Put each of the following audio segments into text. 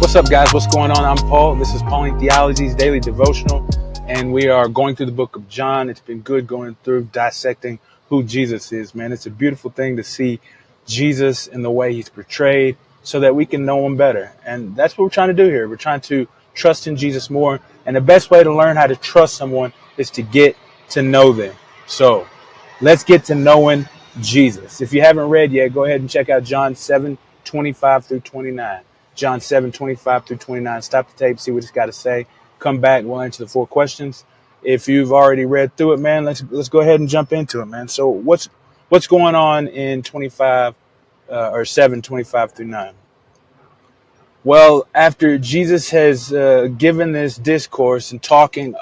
What's up, guys? What's going on? I'm Paul. This is Pauline Theology's daily devotional, and we are going through the book of John. It's been good going through dissecting who Jesus is, man. It's a beautiful thing to see Jesus in the way he's portrayed so that we can know him better. And that's what we're trying to do here. We're trying to trust in Jesus more. And the best way to learn how to trust someone is to get to know them. So let's get to knowing Jesus. If you haven't read yet, go ahead and check out John 7:25 through 29. John 7:25 through 29. Stop the tape, see what it's got to say. Come back, we'll answer the 4 questions. If you've already read through it, man, let's go ahead and jump into it, man. So what's going on in 25 or 7:25 through 9? Well, after Jesus has given this discourse and talking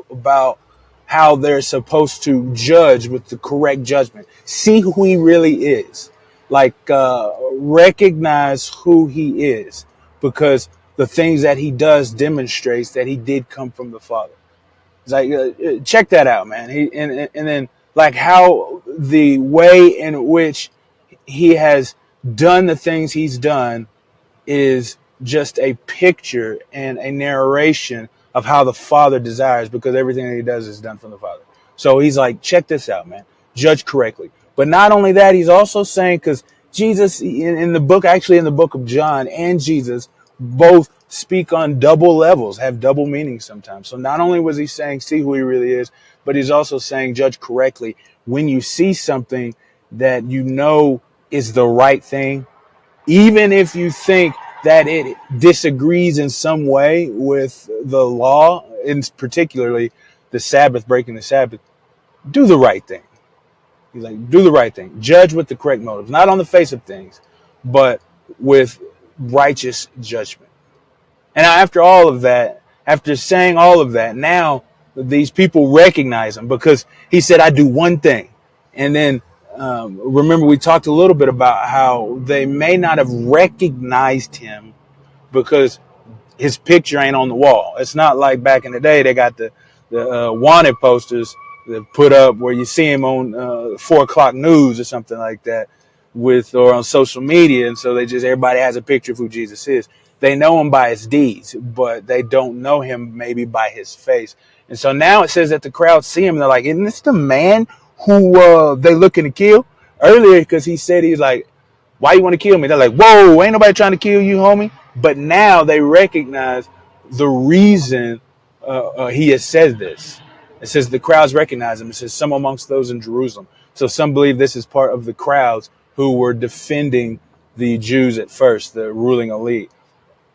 about how they're supposed to judge with the correct judgment, see who he really is, recognize who he is, because the things that he does demonstrates that he did come from the Father. It's like, check that out, man. And then like how the way in which he has done the things he's done is just a picture and a narration of how the Father desires, because everything that he does is done from the Father. So he's like, check this out, man. Judge correctly. But not only that, he's also saying, because Jesus in the book, actually in the book of John and Jesus, both speak on double levels, have double meanings sometimes. So not only was he saying, see who he really is, but he's also saying, judge correctly. When you see something that you know is the right thing, even if you think that it disagrees in some way with the law, and particularly the Sabbath, breaking the Sabbath, do the right thing. He's like, do the right thing. Judge with the correct motives, not on the face of things, but with righteous judgment. And after all of that, after saying all of that, now these people recognize him, because he said, I do one thing. And then remember, we talked a little bit about how they may not have recognized him because his picture ain't on the wall. It's not like back in the day they got the wanted posters that put up where you see him on 4 o'clock news or something like that, or on social media, and so everybody has a picture of who Jesus is. They know him by his deeds, but they don't know him maybe by his face. And so now it says that the crowd see him and they're like, isn't this the man who they looking to kill? Earlier, because he said, he's like, why you want to kill me? They're like, whoa, ain't nobody trying to kill you, homie. But now they recognize the reason he has said this. It says the crowds recognize him. It says some amongst those in Jerusalem. So some believe this is part of the crowds who were defending the Jews at first, the ruling elite.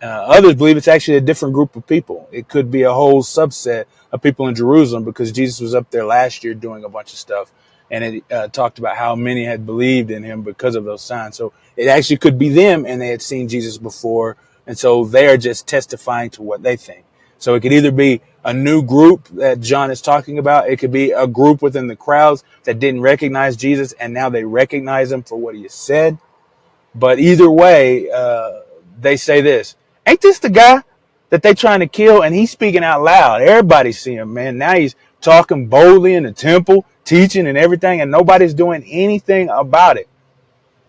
Others believe it's actually a different group of people. It could be a whole subset of people in Jerusalem, because Jesus was up there last year doing a bunch of stuff. And it talked about how many had believed in him because of those signs. So it actually could be them, and they had seen Jesus before. And so they are just testifying to what they think. So it could either be a new group that John is talking about. It could be a group within the crowds that didn't recognize Jesus, and now they recognize him for what he has said. But either way, they say this, ain't this the guy that they trying to kill? And he's speaking out loud. Everybody see him, man. Now he's talking boldly in the temple, teaching and everything, and nobody's doing anything about it.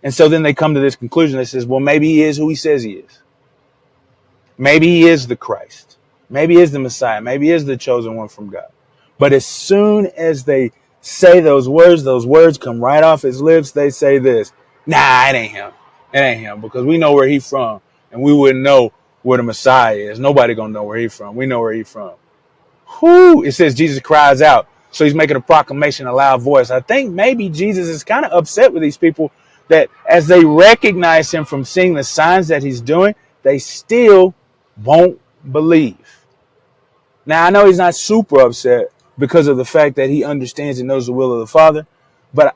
And so then they come to this conclusion that says, well, maybe he is who he says he is. Maybe he is the Christ. Maybe he is the Messiah. Maybe he is the chosen one from God. But as soon as they say those words come right off his lips. They say this, nah, it ain't him. It ain't him, because we know where he's from, and we wouldn't know where the Messiah is. Nobody gonna know where he's from. We know where he's from. Whoo! It says Jesus cries out. So he's making a proclamation in a loud voice. I think maybe Jesus is kind of upset with these people that as they recognize him from seeing the signs that he's doing, they still won't believe. Now, I know he's not super upset because of the fact that he understands and knows the will of the Father, but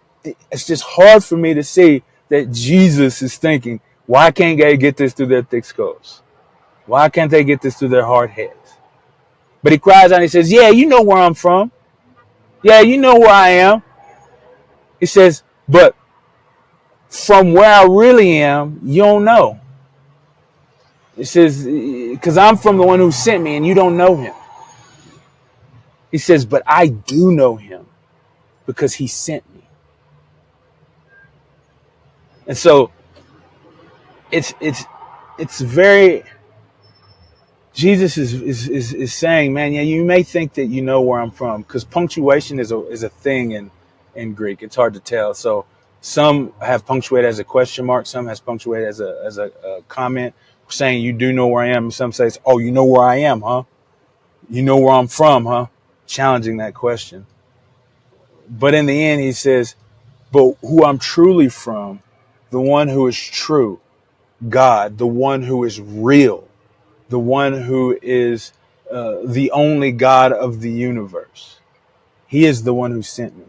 it's just hard for me to see that Jesus is thinking, why can't they get this through their thick skulls? Why can't they get this through their hard heads? But he cries out and he says, yeah, you know where I'm from. Yeah, you know where I am. He says, but from where I really am, you don't know. It says, because I'm from the one who sent me and you don't know him. He says, but I do know him because he sent me. And so it's very Jesus is saying, man, yeah, you may think that you know where I'm from, because punctuation is a thing in Greek. It's hard to tell. So some have punctuated as a question mark, some has punctuated as a comment saying you do know where I am. And some says, oh, you know where I am, huh? You know where I'm from, huh? Challenging that question. But in the end, he says, but who I'm truly from, the one who is true, God, the one who is real, the one who is the only God of the universe. He is the one who sent me,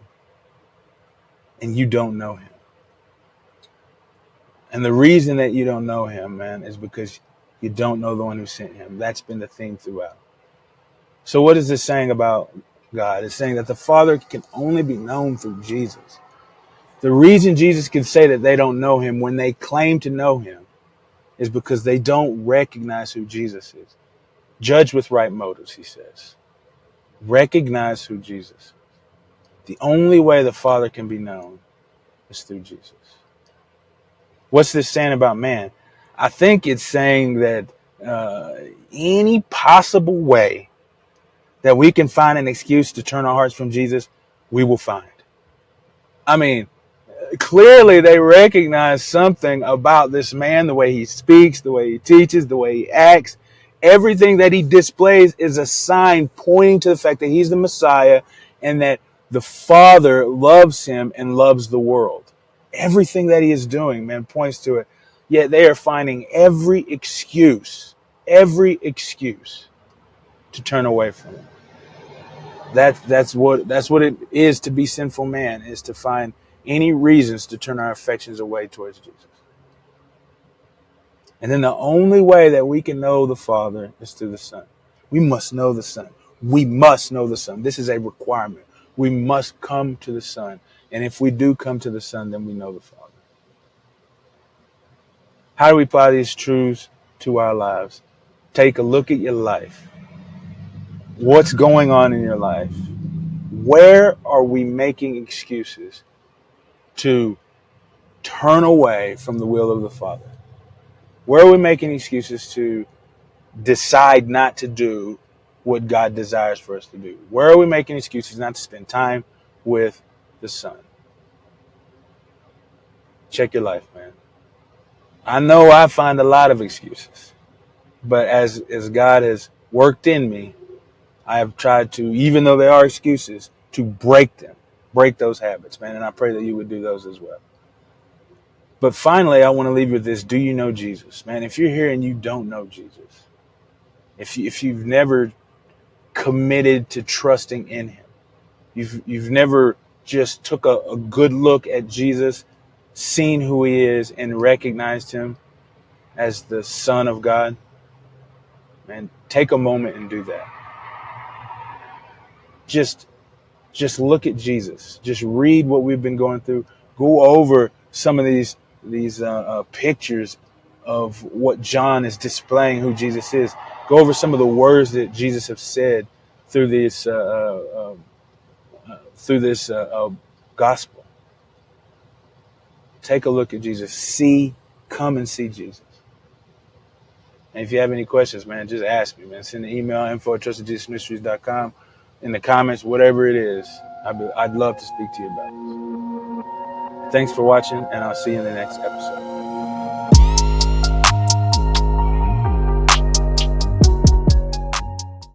and you don't know him. And the reason that you don't know him, man, is because you don't know the one who sent him. That's been the theme throughout. So what is this saying about God? It's saying that the Father can only be known through Jesus. The reason Jesus can say that they don't know him when they claim to know him is because they don't recognize who Jesus is. Judge with right motives, he says. Recognize who Jesus is. The only way the Father can be known is through Jesus. What's this saying about man? I think it's saying that uh, any possible way that we can find an excuse to turn our hearts from Jesus, we will find. I mean, clearly they recognize something about this man, the way he speaks, the way he teaches, the way he acts. Everything that he displays is a sign pointing to the fact that he's the Messiah and that the Father loves him and loves the world. Everything that he is doing, man, points to it. Yet they are finding every excuse to turn away from him. That's what it is to be sinful man, is to find any reasons to turn our affections away towards Jesus. And then the only way that we can know the Father is through the Son. We must know the Son. We must know the Son. This is a requirement. We must come to the Son. And if we do come to the Son, then we know the Father. How do we apply these truths to our lives? Take a look at your life. What's going on in your life? Where are we making excuses to turn away from the will of the Father? Where are we making excuses to decide not to do what God desires for us to do? Where are we making excuses not to spend time with the Son? Check your life, man. I know I find a lot of excuses, but as God has worked in me, I have tried to, even though they are excuses, to break them, break those habits, man. And I pray that you would do those as well. But finally, I want to leave you with this. Do you know Jesus? Man, if you're here and you don't know Jesus, if you've never committed to trusting in him, you've never just took a good look at Jesus, seen who he is, and recognized him as the Son of God, man, take a moment and do that. Just just look at Jesus. Just read what we've been going through. Go over some of these pictures of what John is displaying who Jesus is. Go over some of the words that Jesus has said through this gospel. Take a look at Jesus. Come and see Jesus. And if you have any questions, man, just ask me, man. Send an email, info@trustedjesusministries.com, in the comments, whatever it is. I'd love to speak to you about it. Thanks for watching, and I'll see you in the next episode.